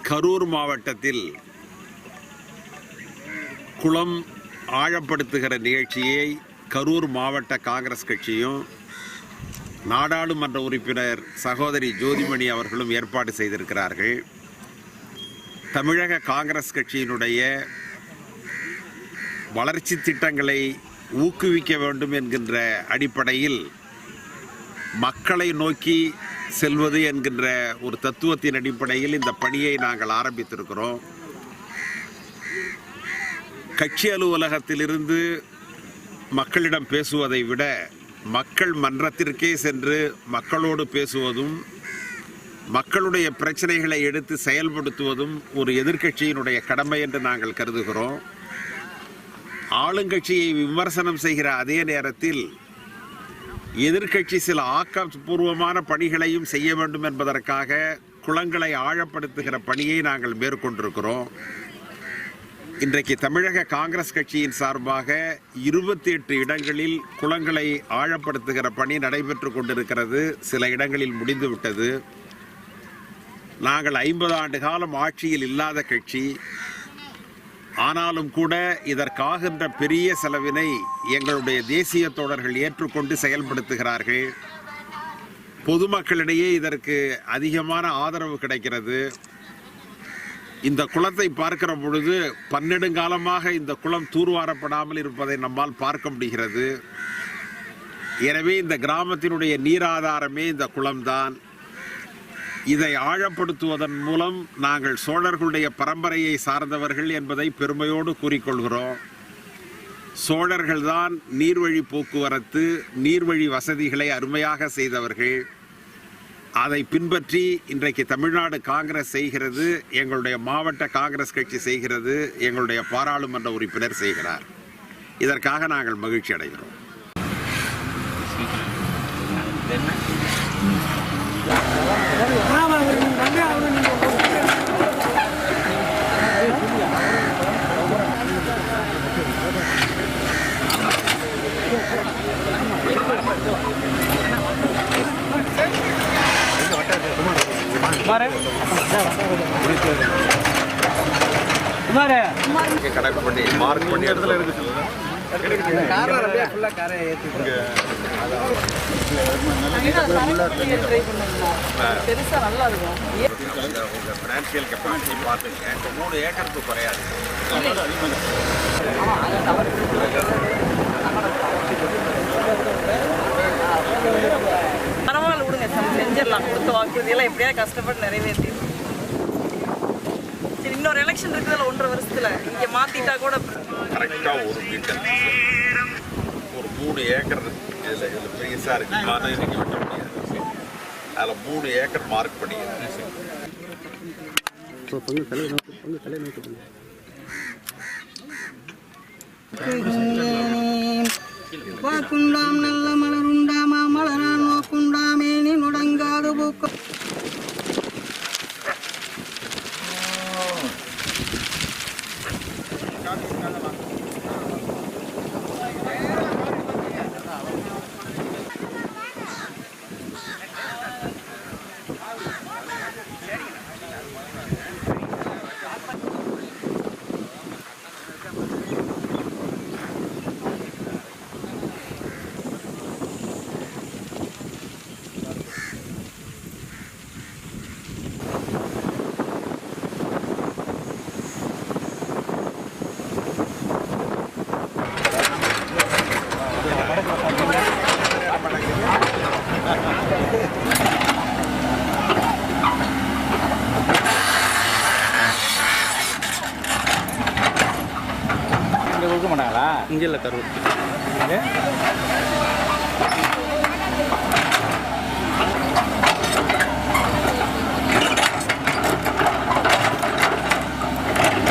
கரூர் மாவட்டத்தில் குளம் ஆழப்படுத்துகிற நிகழ்ச்சியை கரூர் மாவட்ட காங்கிரஸ் கட்சியும் நாடாளுமன்ற உறுப்பினர் சகோதரி ஜோதிமணி அவர்களும் ஏற்பாடு செய்திருக்கிறார்கள். தமிழக காங்கிரஸ் கட்சியினுடைய வளர்ச்சி திட்டங்களை ஊக்குவிக்க வேண்டும் என்கின்ற அடிப்படையில் மக்களை நோக்கி செல்வது என்கின்ற ஒரு தத்துவத்தின் அடிப்படையில் இந்த பணியை நாங்கள் ஆரம்பித்திருக்கிறோம். கட்சி அலுவலகத்திலிருந்து மக்களிடம் பேசுவதை விட மக்கள் மன்றத்திற்கே சென்று மக்களோடு பேசுவதும் மக்களுடைய பிரச்சனைகளை எடுத்து செயல்படுத்துவதும் ஒரு எதிர்க்கட்சியினுடைய கடமை என்று நாங்கள் கருதுகிறோம். ஆளுங்கட்சியை விமர்சனம் செய்கிற அதே நேரத்தில் எதிர்க்கட்சி சில ஆக்கப்பூர்வமான பணிகளையும் செய்ய வேண்டும் என்பதற்காக குளங்களை ஆழப்படுத்துகிற பணியை நாங்கள் மேற்கொண்டிருக்கிறோம். இன்றைக்கு தமிழக காங்கிரஸ் கட்சியின் சார்பாக 28 இடங்களில் குளங்களை ஆழப்படுத்துகிற பணி நடைபெற்று கொண்டிருக்கிறது. சில இடங்களில் முடிந்துவிட்டது. நாங்கள் 50 ஆண்டு காலம் ஆட்சியில் இல்லாத கட்சி. ஆனாலும் கூட இதற்காகின்ற பெரிய செலவினை எங்களுடைய தேசிய தோழர்கள் ஏற்றுக்கொண்டு செயல்படுத்துகிறார்கள். பொதுமக்களிடையே இதற்கு அதிகமான ஆதரவு கிடைக்கிறது. இந்த குளத்தை பார்க்கிற பொழுது பன்னெடுங்காலமாக இந்த குளம் தூர்வாரப்படாமல் இருப்பதை நம்மால் பார்க்க முடிகிறது. எனவே இந்த கிராமத்தினுடைய நீராதாரமே இந்த குளம்தான். இதை ஆழப்படுத்துவதன் மூலம் நாங்கள் சோழர்களுடைய பரம்பரையை சார்ந்தவர்கள் என்பதை பெருமையோடு கூறிக்கொள்கிறோம். சோழர்கள்தான் நீர்வழி போக்குவரத்து, நீர்வழி வசதிகளை அருமையாக செய்தவர்கள். அதை பின்பற்றி இன்றைக்கு தமிழ்நாடு காங்கிரஸ் செய்கிறது, எங்களுடைய மாவட்ட காங்கிரஸ் கட்சி செய்கிறது, எங்களுடைய பாராளுமன்ற உறுப்பினர் செய்கிறார். இதற்காக நாங்கள் மகிழ்ச்சி அடைகிறோம். கணக்கு பண்ணி மார்க் பண்ணி இடத்துல இருக்கு. ஃபினான்சியல் கெப்பாசிட்டி பார்த்துங்க. 3 ஏக்கருக்கு குறையாது. பரவாயில்ல விடுங்க, செஞ்சிடலாம். கொடுத்த வாக்குறுதியெல்லாம் எப்படியாவது கஷ்டப்பட்டு நிறைவேற்றி. சரி, இன்னொரு எலெக்ஷன் இருக்குதுல 1.5 வருஷத்துல இங்கே மாற்றிட்டா கூட கரெக்டாக ஒரு மீட்டர் ஒரு 3 ஏக்கர் இதில் பெருசாக இருக்கு. அதை இன்றைக்கி வெட்ட முடியாது. அதில் 3 ஏக்கர் மார்க் பண்ணிக்கிறேன். வாக்குண்டாம் நல்ல மலருண்டாமா மலரான் நோக்குண்டாமே நீ நுடங்காது பூக்கும். இங்கே கொடுக்க மாட்டாங்களா? இங்கே இல்லை, கரூர்.